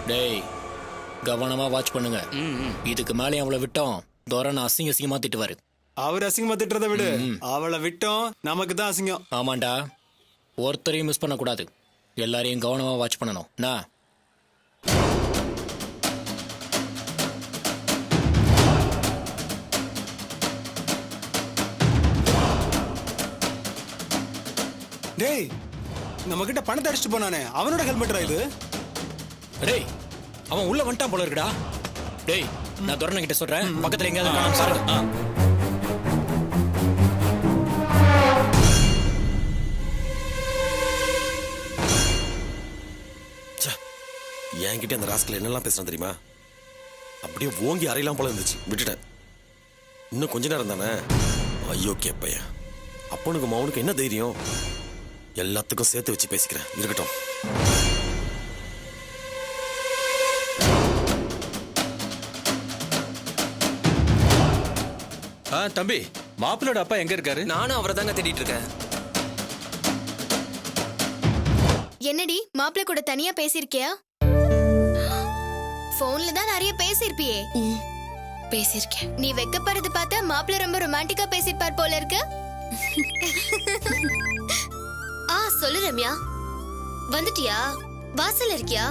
டேய் கவனமா வாட்ச் பண்ணுங்க. இதுக்கு மேலே அவளை விட்டோம் தோரன் அசிங்க அசிங்கமா திட்டுவாரு. அவர் அசிங்கமா திட்டுறதை விடு, அவளை விட்டோம் நமக்கு தான் அசிங்கம். ஆமாண்டா, ஒருத்தரையும் மிஸ் பண்ணக்கூடாது. எல்லாரையும் கவனமா வாட்ச் பண்ணணும். நான் டேய் நம்ம கிட்ட பணத்தை அடிச்சுட்டு போனானே அவனோட ஹெல்மெட்டா இது? டேய் அவன் உள்ள வந்துட்டான் போல இருக்குடா. டேய் நான் தோரண கிட்ட சொல்றேன், பக்கத்துல எங்கேயாவது காணோம் பாருங்க. என்கிட்ட அந்த ராஸ்கல் என்னெல்லாம் பேசுறான் தெரியுமா? அப்படியே ஓங்கி அறையலாம் போல இருந்துச்சு, விட்டுட்டேன். இன்னும் கொஞ்ச நேரம் தானே. ஐயோ கேப்பையா, அப்பனுக்கு மவனுக்கு என்ன தைரியம்? எல்லாத்துக்கும் சேர்த்து வச்சு பேசிக்கிறேன், இருக்கட்டும். தம்பி, மாப்பிளோட அப்பா எங்க இருக்காரு? நானும் அவரை தாங்க தேடிட்டு இருக்கேன். என்னடி மாப்பிள்ள கூட தனியா பேசிருக்கியா? போன்ல தான் நிறைய பேசிருப்பியே. பேசிருக்கேன். நீ வெக்கப்படுறது பார்த்தா மாப்பிள்ள ரொம்ப ரொமான்டிக்கா பேசிருப்பார் போல இருக்கு. சொல்லு ரம்யா, வந்துட்டியா? வாசல்ல இருக்கியா?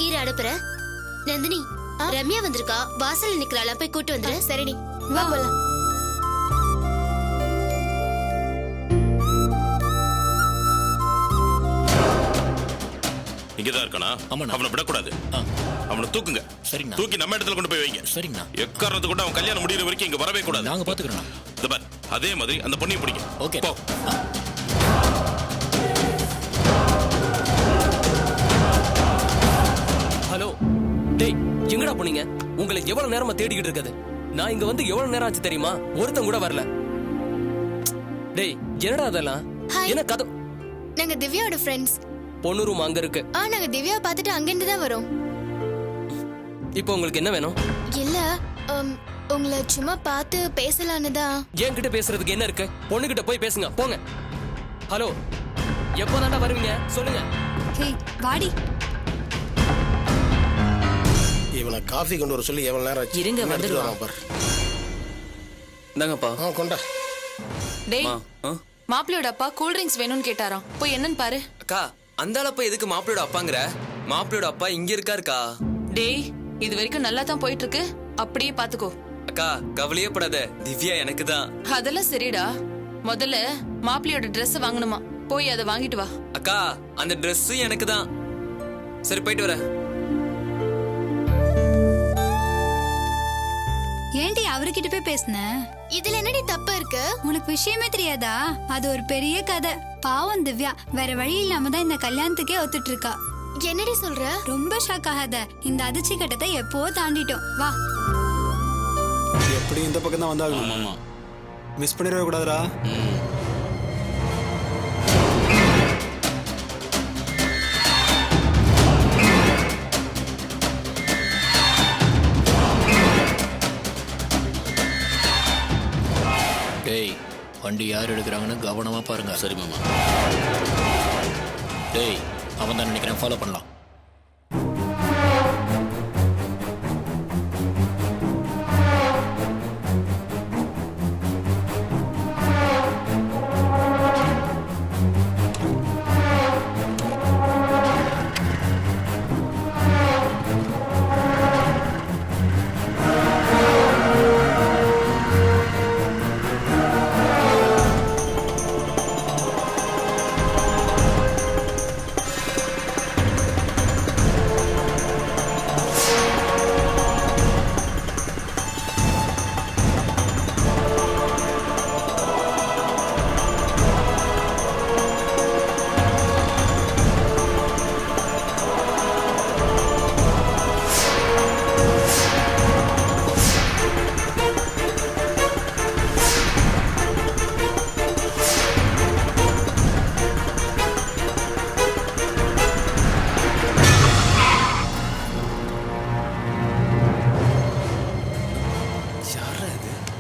ஈர அனுப்புற. நந்தினி, ரம்யா வந்திருக்கா, வாசல்ல நிக்கிறாளா, போய் கூட்டு வந்துரு. சரிடி, வா போலாம். இங்கதான் இருக்கானா? அவனை விடக்கூடாது. அவனை தூக்குங்க. சரிங்கண்ணா. தூக்கி நம்ம இடத்துல கொண்டு போய் வைங்க. சரிங்கண்ணா. எக்காரணத்தை கொண்டு அவன் கல்யாணம் முடிகிற வரைக்கும் இங்க வரவே கூடாது. நாங்க பாத்துக்கிறோம். அதே மாதிரி அந்த பொண்ணையும் பிடிக்கும். ஓகே போ. ஹலோ, டேய் எங்கடா போனீங்க? உங்களை எவ்வளவு நேரமா தேடிக்கிட்டு இருக்குது. நான் இங்க வந்து எவ்வளவு நேரம் ஆச்சு தெரியுமா? ஒருத்தன் கூட வரல. டேய் என்னடா அதெல்லாம்? என்ன கதை? நாங்க திவ்யாவோட ஃப்ரெண்ட்ஸ். பொண்ணு ரூம் அங்க இருக்கு. நாங்க திவ்யாவை பார்த்துட்டு அங்கிருந்து தான் வரோம். இப்போ உங்களுக்கு என்ன வேணும்? இல்ல, உங்களை சும்மா பார்த்து பேசலான்னு தான். என்கிட்ட பேசுறதுக்கு என்ன இருக்கு? பொண்ணுகிட்ட போய் பேசுங்க, போங்க. ஹலோ, எப்போ தாண்டா வருவீங்க சொல்லுங்க. வாடி. இவனை காஃபி கொண்டு வர சொல்லி எவ்வளவு நேரம் ஆச்சு? இருங்க, வந்துடுவான் பாரு. இந்தாங்கப்பா. கொண்டா. டேய், மாப்பிளையோட அப்பா கூல் ட்ரிங்க்ஸ் வேணும்னு கேட்டாராம், போய் என்னன்னு பாரு. அக்கா, அந்த ஆளப்பா எதுக்கு மாப்பிளையோட அப்பாங்கற? மாப்பிளையோட அப்பா இங்க இருக்காருக்கா. டேய், இது வரைக்கும் நல்லா தான் போயிட்டு இருக்கு, அப்படியே பாத்துக்கோ. அக்கா கவலையே படாத, திவ்யா எனக்கு தான். அதெல்லாம் சரிடா, முதல்ல மாப்பிளையோட ட்ரெஸ் வாங்கணுமா, போய் அதை வாங்கிட்டு வா. அக்கா அந்த ட்ரெஸ் எனக்கு தான். சரி போயிட்டு வரேன். ஏண்டி அவர்கிட்ட போய் பேசுன? இதுல என்னடி தப்பு இருக்கு? உனக்கு விஷயமே தெரியாதா? அது ஒரு பெரிய கதை. பாவம் திவ்யா வேற வழி இல்லாம தான் இந்த கல்யாணத்துக்கே ஒத்துட்டு இருக்கா. என்னடி சொல்ற? ரொம்ப ஷாக் ஆகாத, இந்த அதிர்ச்சி கட்டத்தை எப்போ தாண்டிட்டோம். வா. எப்படி இந்த பக்கம் தான் வந்தாகணும். மிஸ் பண்ணிடவே கூடாதுடா. டேய் வண்டி யார் எடுக்கிறாங்கன்னு கவனமா பாருங்க. சரி மாமா. டேய் அவன் தான் நினைக்கிறேன், ஃபாலோ பண்ணலாம்.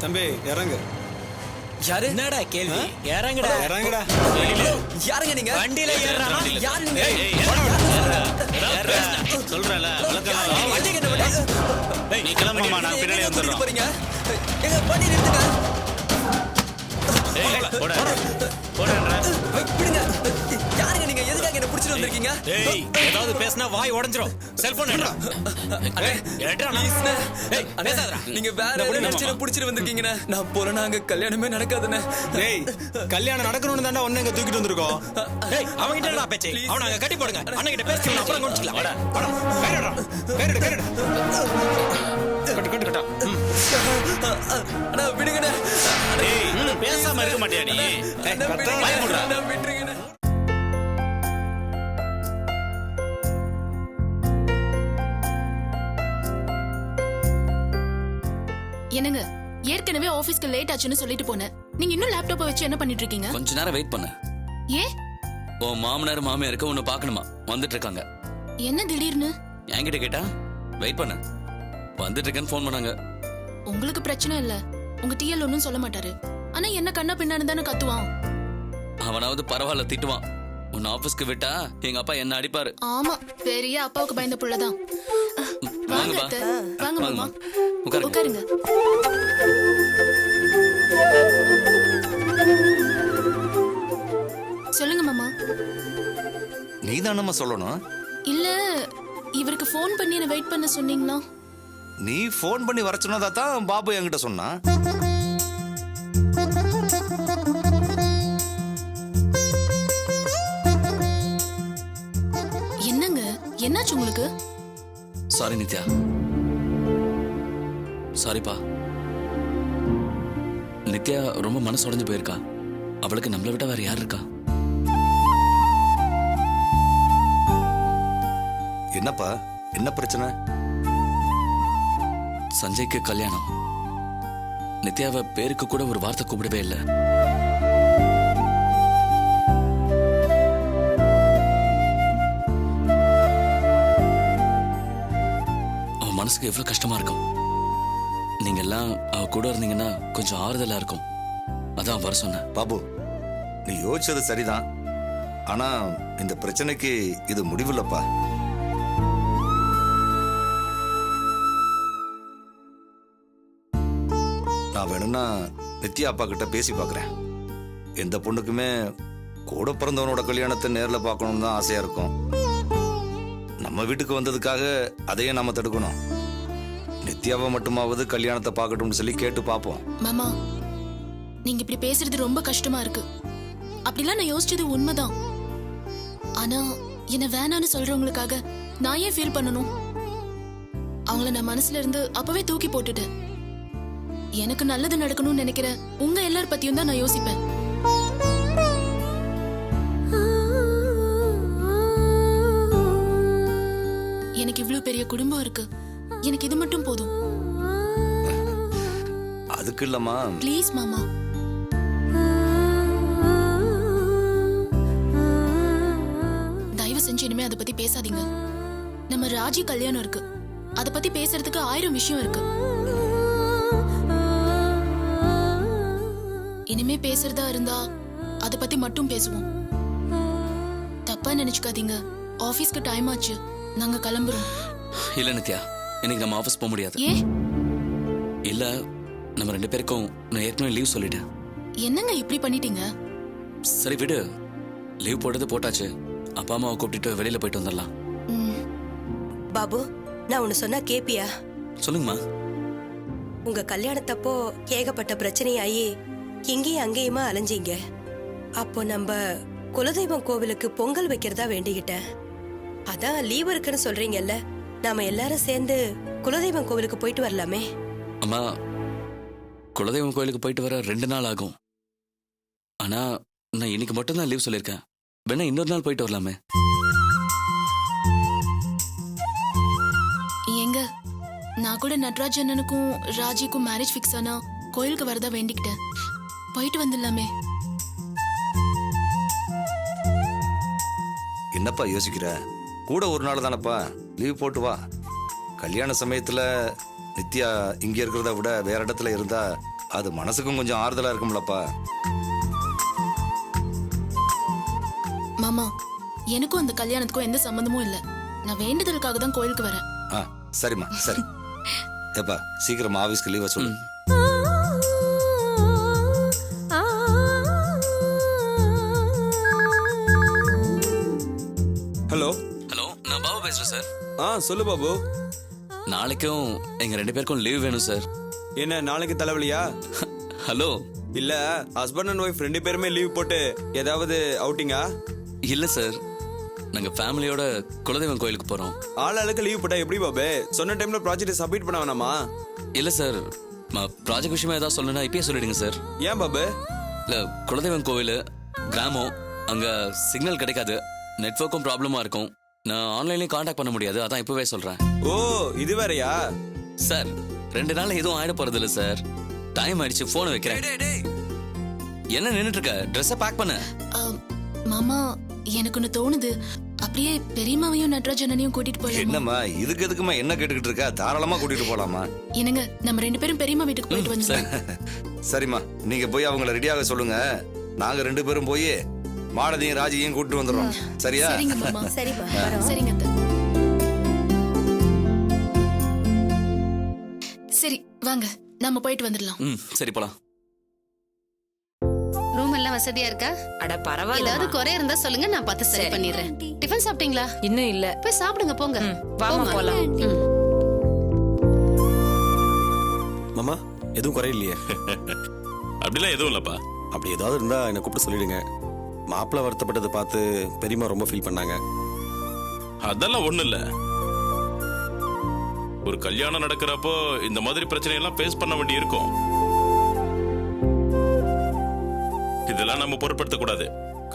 தம்பி இறங்கு. யாரு? என்னடா கேள்வி? இறங்குடா. இறங்குடா. யாருங்க நீங்க? வண்டியில ஏறுறா. யாரு நீங்க? சொல்றல வண்டிக்கு என்ன பண்ண? நீ கிளம்புமா, நான் பின்னாடியே வந்துடுறோம். போறீங்க எங்க வண்டி நிறுத்துங்க. விடுங்க. யாருங்க நீங்க? எதுக்காக என்ன புடிச்சிட்டு வந்திருக்கீங்க? டேய் ஏதாவது பேசினா வாய் உடைஞ்சிரும். செல்போன் எடுடா. எடுடா நான். டேய் பேசாதடா. நீங்க வேற என்ன நினைச்சு புடிச்சிட்டு வந்திருக்கீங்கண்ணே? நான் போறேன்னா அங்க கல்யாணமே நடக்காதுண்ணே. டேய் கல்யாணம் நடக்கணும்னு தாண்டா ஒண்ணு இங்க தூக்கிட்டு வந்திருக்கோம். டேய் அவன் கிட்ட என்னடா பேச்சு? அவனை அங்க கட்டி போடுங்க. அண்ணன் கிட்ட பேசிக்கலாம், அப்புறம் குடிச்சுக்கலாம். வாடா வாடா. கரெடா கரெடா கட்டு கட்டு கட்டா. அண்ணா விடுங்கண்ணே. டேய் பேசாம இருக்க மாட்டியா நீ? அண்ணா, விடுங்கண்ணே. அண்ணா, விட்டுருங்கண்ணே. என்னங்க ஏற்கனவே ஆபீஸ்க்கு லேட் ஆச்சுன்னு சொல்லிட்டு போனேன். நீங்க இன்னும் லேப்டாப்பை வச்சு என்ன பண்ணிட்டு இருக்கீங்க? கொஞ்ச நேரம் வெயிட் பண்ணு. ஏ உன் மாமனார் மாமியாருக்கு உன்னை பார்க்கணுமா? வந்துட்டு இருக்காங்க. என்ன திடீர்னு? என்கிட்ட கேட்டா வெயிட் பண்ணு, வந்துட்டு இருக்கேன்னு ஃபோன் பண்ணாங்க. உங்களுக்கு பிரச்சனை இல்ல, உங்க டிஎல் ஒன்னும் சொல்ல மாட்டாரு. ஆனா என்ன கண்ணா பின்னான்னு தானே கத்துவான். அவனாவது பரவாயில்ல, திட்டுவான். உன் ஆபீஸ்க்கு விட்டா எங்க அப்பா என்ன அடிப்பாரு. ஆமா, பெரிய அப்பாவுக்கு பயந்த புள்ளதான். வாங்க வாங்கப்பா. அத்தை. வாங்க மாமா, உட்காருங்க. உட்காருங்க. சொல்லுங்க மாமா. நீ தானம்மா சொல்லணும். இல்ல, இவருக்கு ஃபோன் பண்ணி என்ன வெயிட் பண்ண சொன்னீங்களா? நீ ஃபோன் பண்ணி வர சொன்னதா தான் பாபு என்கிட்ட சொன்னான். என்னங்க என்னாச்சு உங்களுக்கு? சாரி நித்யா, சாரிப்பா. நித்யா ரொம்ப மனசு உடைஞ்சு போயிருக்கா. அவளுக்கு நம்மளை விட்ட வேற யார் இருக்கா? என்னப்பா, என்ன பிரச்சனை? சஞ்சய்க்கு கல்யாணம். நித்யாவை பேருக்கு கூட ஒரு வார்த்தை கூப்பிடவே இல்லை. அவன் மனசுக்கு எவ்வளவு கஷ்டமா இருக்கும். நீங்க எல்லாம் அவ கூட இருந்தீங்கன்னா கொஞ்சம் ஆறுதலா இருக்கும். அதான் வர சொன்னேன். பாபு, நீ யோசிச்சது சரிதான். ஆனா இந்த பிரச்சனைக்கு இது முடிவில்லப்பா. நான் வேணும்னா நித்யா அப்பா கிட்ட பேசி பார்க்கறேன். எந்த பொண்ணுக்குமே கூட பிறந்தவனோட கல்யாணத்தை நேர்ல பார்க்கணும்னு தான் ஆசையா இருக்கும். நம்ம வீட்டுக்கு வந்ததுக்காக அதையே நாம தடுக்கணும். நித்யாவை மட்டுமாவது கல்யாணத்தை பார்க்கட்டும்னு சொல்லி கேட்டு பார்ப்போம். மாமா, நீங்க இப்படி பேசுறது ரொம்ப கஷ்டமா இருக்கு. அப்படிலாம் நான் யோசிச்சது உண்மைதான். ஆனா என்ன வேணான்னு சொல்றவங்களுக்காக நான் ஏன் ஃபீல் பண்ணணும்? அவங்கள நான் மனசுல இருந்து அப்பவே தூக்கி போட்டுட்டேன். எனக்கு நல்லது நடக்கணும்னு நினைக்கிற உங்க எல்லார் பத்தியும் தான் நான் யோசிப்பேன். எனக்கு இவ்வளவு பெரிய குடும்பம் இருக்கு. எனக்கு இது மட்டும் போதும். அதுக்கு இல்லம்மா. ப்ளீஸ் மாமா. தயவு செஞ்சு இனிமே அதை பத்தி பேசாதீங்க. நம்ம ராஜி கல்யாணம் இருக்கு, அதை பத்தி பேசுறதுக்கு 1000 விஷயம் இருக்கு. இனிமே பேசுறதா இருந்தா அதை பத்தி மட்டும் பேசுவோம். தப்பா நினைச்சுக்காதீங்க. ஆபீஸ்க்கு டைம் ஆச்சு, நாங்க கிளம்புறோம். இல்ல நித்யா, இன்னைக்கு நம்ம ஆபீஸ் போக முடியாது. ஏ இல்ல, நம்ம 2 பேருக்கும் நான் ஏற்கனவே லீவ் சொல்லிட்டேன். என்னங்க இப்படி பண்ணிட்டீங்க? சரி விடு, லீவ் போட்டது போட்டாச்சு. அப்பா அம்மாவை கூப்பிட்டுட்டு வெளியில போயிட்டு வந்துடலாம். பாபு, நான் ஒன்னு சொன்னா கேப்பியா? சொல்லுங்கம்மா. உங்க கல்யாணத்தப்போ ஏகப்பட்ட பிரச்சனையாயி இங்கேயும் அங்கேயுமா அலைஞ்சீங்க. அப்போ நம்ம குலதெய்வம் கோவிலுக்கு பொங்கல் வைக்கிறதா வேண்டிக்கிட்டேன். அதான் லீவ் இருக்குன்னு சொல்றீங்கல்ல, நாம எல்லாரும் சேர்ந்து குலதெய்வம் கோவிலுக்கு போயிட்டு வரலாமே. அம்மா, குலதெய்வம் கோயிலுக்கு போயிட்டு வர 2 நாள் ஆகும். ஆனா நான் இன்னைக்கு மட்டும்தான் லீவ் சொல்லியிருக்கேன். வேணா இன்னொரு நாள் போயிட்டு வரலாமே. ஏங்க, நான் கூட நட்ராஜ் அண்ணனுக்கும் ராஜிக்கும் மேரேஜ் ஃபிக்ஸ் ஆனா கோயிலுக்கு வரதா வேண்டிக்கிட்டேன். போயிட்டு வந்துடலாமே. என்னப்பா யோசிக்கிற? கூட ஒரு நாள் தானப்பா, லீவ் போட்டு வா. கல்யாண சமயத்துல நித்யா இங்க இருக்கிறத விட வேற இடத்துல இருந்தா அது மனசுக்கும் கொஞ்சம் ஆறுதலா இருக்கும்லப்பா. மாமா, எனக்கும் அந்த கல்யாணத்துக்கும் எந்த சம்பந்தமும் இல்ல. நான் வேண்டுதலுக்காக தான் கோயிலுக்கு வரேன். ஆ சரிம்மா சரி. ஏப்பா சீக்கிரம் ஆஃபீஸ்க்கு லீவா சொல்லு. ஹலோ ஹலோ, நான் பாபு பேசுறேன் சார். சொல்லு பாபு. நாளைக்கும் எங்க 2 பேருக்கும் லீவ் வேணும் சார். என்ன நாளைக்கு தலைவலியா? ஹலோ, இல்ல ஹஸ்பண்ட் அண்ட் ஒய்ஃப் 2 பேருமே லீவ் போட்டு ஏதாவது அவுட்டிங்கா? இல்ல சார், நாங்க ஃபேமிலியோட குலதெய்வம் கோயிலுக்கு போறோம். ஆளுக்கு லீவ் போட்டா எப்படி பாபு? சொன்ன டைம்ல ப்ராஜெக்ட் சப்மிட் பண்ண வேணாமா? இல்ல சார், ப்ராஜெக்ட் விஷயமா ஏதாவது சொல்லணும்னா இப்பயே சொல்லிடுங்க சார். ஏன் பாபு? இல்ல, குலதெய்வம் கோவில் கிராமம், அங்க சிக்னல் கிடைக்காது, நெட்வொர்க்கும் ப்ராப்ளமா இருக்கும். நான் ஆன்லைன்லயும் காண்டாக்ட் பண்ண முடியாது, அதான் இப்பவே சொல்றேன். ஓ இது வேறயா? சார் 2 நாள் எதுவும் ஆயிட போறது இல்ல சார். டைம் ஆயிடுச்சு, போன் வைக்கிறேன். என்ன நின்னுட்டு இருக்க? ட்ரெஸ்ஸை பேக் பண்ண. மாமா, எனக்கு ஒண்ணு தோணுது. அப்படியே பெரியம்மாவையும் நட்ராஜனையும் கூட்டிட்டு போயிடலாம். என்னம்மா இதுக்கு எதுக்குமா என்ன கேட்டுக்கிட்டு இருக்கா? தாராளமா கூட்டிட்டு போலாமா? என்னங்க, நம்ம 2 பேரும் பெரியம்மா வீட்டுக்கு போயிட்டு வந்துடலாம். சரிம்மா, நீங்க போய் அவங்கள ரெடியாக சொல்லுங்க. நாங்க 2 பேரும் போய் மாலதியும் ராஜியும் கூட்டிட்டு வந்துடுறோம். சரியா? சரிங்க மாமா. சரிப்பா. சரிங்க அத்தை. சரி வாங்க, நம்ம போயிட்டு வந்துடலாம். சரி போலாம். ரூம் எல்லாம் வசதியா இருக்கா? அட பரவாயில்ல. ஏதாவது குறை இருந்தா சொல்லுங்க, நான் பார்த்து சரி பண்ணிடுறேன். டிஃபன் சாப்பிட்டீங்களா? இன்னும் இல்ல. போய் சாப்பிடுங்க போங்க. வாமா போலாம். மாமா எதுவும் குறையில்லையே? அப்படிலாம் எதுவும் இல்லப்பா. அப்படி ஏதாவது இருந்தா என்னை கூப்பிட்டு சொல்லிடுங்க. மாப்பிள்ளை வருத்தப்பட்டதை பார்த்து பெரியம்மா ரொம்ப ஃபீல் பண்ணாங்க. அதெல்லாம் ஒண்ணு இல்ல. ஒரு கல்யாணம் நடக்கிறப்போ இந்த மாதிரி பிரச்சனை எல்லாம் ஃபேஸ் பண்ண வேண்டி இருக்கும். இதெல்லாம் நம்ம பொருட்படுத்த கூடாது.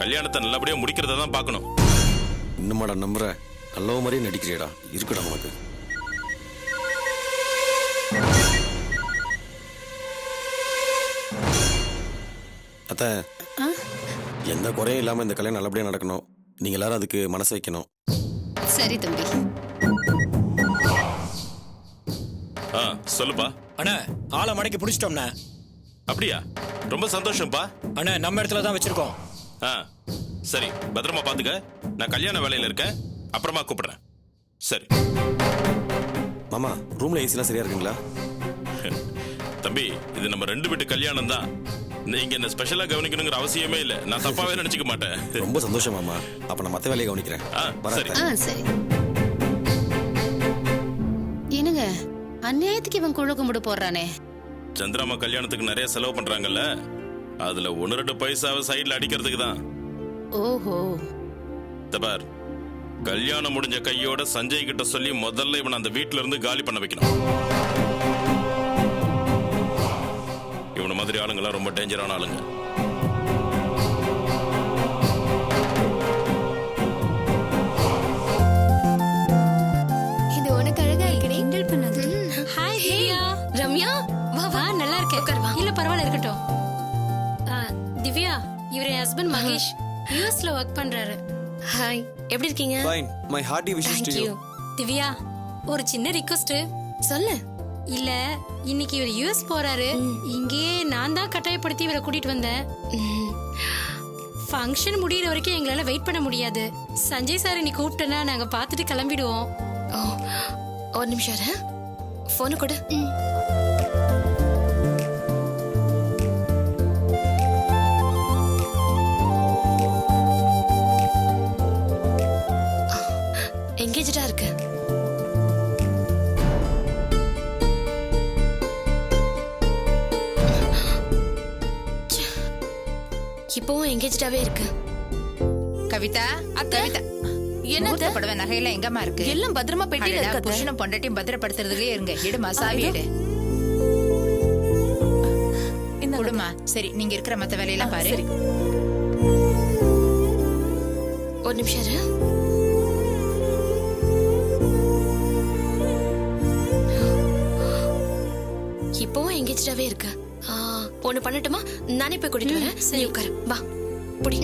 கல்யாணத்தை நல்லபடியா முடிக்கிறத தான் பார்க்கணும். இன்னுமாடா நம்புற? நல்லவ மாதிரியே நடிக்கிறியடா. இருக்குடா உனக்கு. அத்த, எந்த குறையும் இல்லாம இந்த கல்யாணம் நல்லபடியா நடக்கணும். நீங்க எல்லாரும் அதுக்கு மனசு வைக்கணும். சரி தம்பி. சொல்லுப்பா. அண்ணா, ஆளை மடக்கி பிடிச்சிட்டோம்ண்ணா. அப்படியா? ரொம்ப சந்தோஷம்ப்பா. அண்ணா, நம்ம இடத்துல தான் வச்சிருக்கோம். சரி, பத்திரமா பாத்துக்க. நான் கல்யாண வேலையில இருக்கேன், அப்புறமா கூப்பிடுறேன். சரி மாமா, ரூம்ல ஏசிலாம் சரியா இருக்குங்களா? தம்பி, இது நம்ம 2 வீட்டு கல்யாணம் தான். நீங்க என்ன ஸ்பெஷலா கவனிக்கணுங்கிற அவசியமே இல்ல. நான் தப்பாவே நினைச்சுக்க மாட்டேன். ரொம்ப சந்தோஷம் மாமா. அப்ப நான் மத்த வேலையை கவனிக்கிறேன். சரி. என்னங்க, அநியாயத்துக்கு இவன் குழு கும்பிடு போடுறானே. சந்திராமா கல்யாணத்துக்கு நிறைய செலவு பண்றாங்கல்ல, அதுல 1-2 பைசாவை சைடுல அடிக்கிறதுக்கு தான். ஓஹோ. தபார், கல்யாணம் முடிஞ்ச கையோட சஞ்சய் கிட்ட சொல்லி முதல்ல இவன் அந்த வீட்டுல இருந்து காலி பண்ண வைக்கணும். இவன மாதிரி ஆளுங்கெல்லாம் ரொம்ப டேஞ்சரான ஆளுங்க. இது உனக்கு அழகா இருக்கு. கிண்டல் பண்ணாத. ஹாய் திவ்யா. ரம்யா, வா வா. நல்லா இருக்கேன். உட்கார் வா. இல்ல பரவாயில்ல, இருக்கட்டும். திவ்யா, இவர் என் ஹஸ்பண்ட் மகேஷ். யூஎஸ்ல ஒர்க் பண்றாரு. ஹாய், எப்படி இருக்கீங்க? Fine. My hearty wishes to you. Divya, ஒரு சின்ன ரிக்வெஸ்ட். சொல்லு. இல்ல, இன்னைக்கு இவர் யூஎஸ் போறாரு. இங்கேயே நான் தான் கட்டாயப்படுத்தி இவரை கூட்டிட்டு வந்தேன். ஃபங்க்ஷன் முடியிற வரைக்கும் எங்களால வெயிட் பண்ண முடியாது. சஞ்சய் சார் நீ கூப்பிட்டனா நாங்க பார்த்துட்டு கிளம்பிடுவோம். ஒரு நிமிஷம் இரு. போனை கொடு. எங்கேஜா இருக்கு. இப்பவும் எங்கேஜாவே இருக்கு. கவிதா, கவிதா, என்னது படவ நகையெல்லாம் எங்கம்மா இருக்கு? எல்லாம் பத்திரமா பெட்டியில இருக்கு. புருஷனும் பொண்டாட்டியும் பத்திரப்படுத்துறதுலயே இருங்க. எடுமா, சாவி எடு. குடுமா. சரி, நீங்க இருக்கிற மத்த வேலையெல்லாம் பாரு. ஒரு நிமிஷம் இரு. இப்பவும் எங்கேஜாவே இருக்கு. ஒண்ணு பண்ணட்டுமா? நானே போய் கூட்டிட்டு வரேன். நீ உட்காரு. வா, புடி.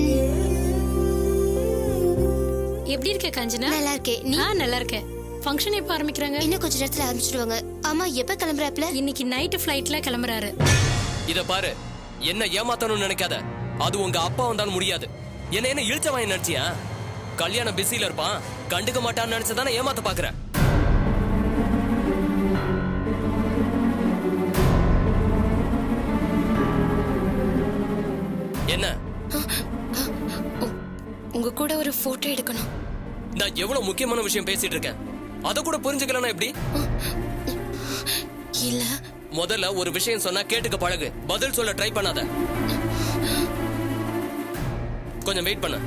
எப்படி இருக்க காஞ்சனா? நல்லா இருக்கேன். நீ? நல்லா இருக்கேன். ஃபங்க்ஷன் எப்ப ஆரம்பிக்கிறாங்க? இன்னும் கொஞ்ச நேரத்துல ஆரம்பிச்சிடுவாங்க. ஆமா, எப்ப கிளம்புறாப்ல? இன்னைக்கு நைட் ஃளைட்ல கிளம்புறாரு. இத பாரு, என்ன ஏமாத்தணும்னு நினைக்காத. அது உங்க அப்பா வந்தாலும் முடியாது. என்ன இழுச்சவன் நினைச்சியா? கல்யாணம் பிஸில இருப்பான், கண்டுக்க மாட்டான்னு நினைச்சதானே ஏமாத்த பாக்குற. என்ன? உங்க கூட ஒரு போட்டோ எடுக்கணும். நான் எவ்வளவு முக்கியமான விஷயம் பேசிட்டு இருக்கேன், அத கூட புரிஞ்சுக்கலன்னா எப்படி? இல்ல, முதல்ல ஒரு விஷயம் சொன்னா கேட்டுக்க பழகு, பதில் சொல்ல ட்ரை பண்ணாத. கொஞ்சம் வெயிட் பண்ண.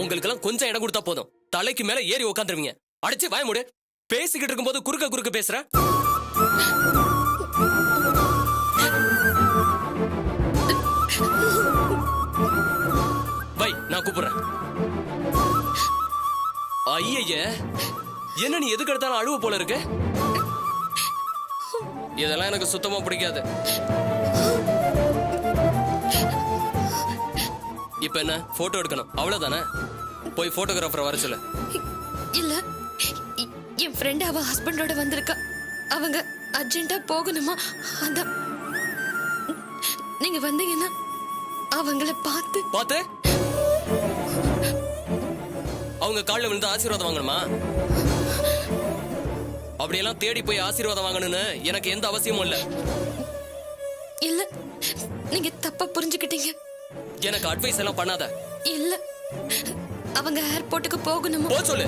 உங்களுக்கெல்லாம் கொஞ்சம் இடம் கொடுத்தா போதும், தலைக்கு மேல ஏறி உட்காந்துருவீங்க. அடிச்சு வாய மூடு. பேசிக்கிட்டு இருக்கும்போது குறுக்க பேசுற. வை, நான் கூப்பிடுறேன். ஐய, என்ன நீ எதுக்கு எடுத்தாலும் அழுவ போல இருக்கு? இதெல்லாம் எனக்கு சுத்தமா பிடிக்காது. இப்ப என்ன, போட்டோ எடுக்கணும் அவ்வளவுதானே? போய் போட்டோகிராஃபரை வர சொல்லு. இல்ல, என் ஃப்ரெண்ட் அவ ஹஸ்பண்டோட வந்திருக்கா. அவங்க அர்ஜென்ட்டா போகணுமா, அதான் நீங்க வந்தீங்கன்னா அவங்கள பார்த்து அவங்க காலில் விழுந்து ஆசீர்வாதம் வாங்கணுமா? அப்படியெல்லாம் தேடி போய் ஆசீர்வாதம் வாங்கணும்னு எனக்கு எந்த அவசியமும் இல்ல. இல்ல, நீங்க தப்பா புரிஞ்சுக்கிட்டீங்க. எனக்கு அட்வைஸ் எல்லாம் பண்ணாத. இல்ல, அவங்க ஏர்போர்ட்டுக்கு போகணுமா? போ சொல்லு.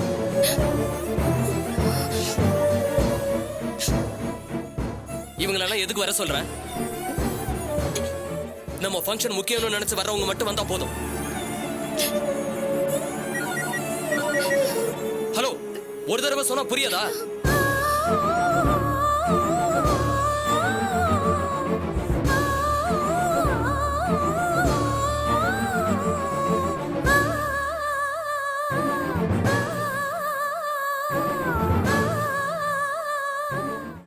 இவங்களெல்லாம் எதுக்கு வர சொல்ற? நம்ம ஃபங்க்ஷன் முக்கியம்னு நினைச்சு வர்றவங்க மட்டும் வந்தா போதும். ஹலோ, ஒரு தடவை சொன்னா புரியாதா?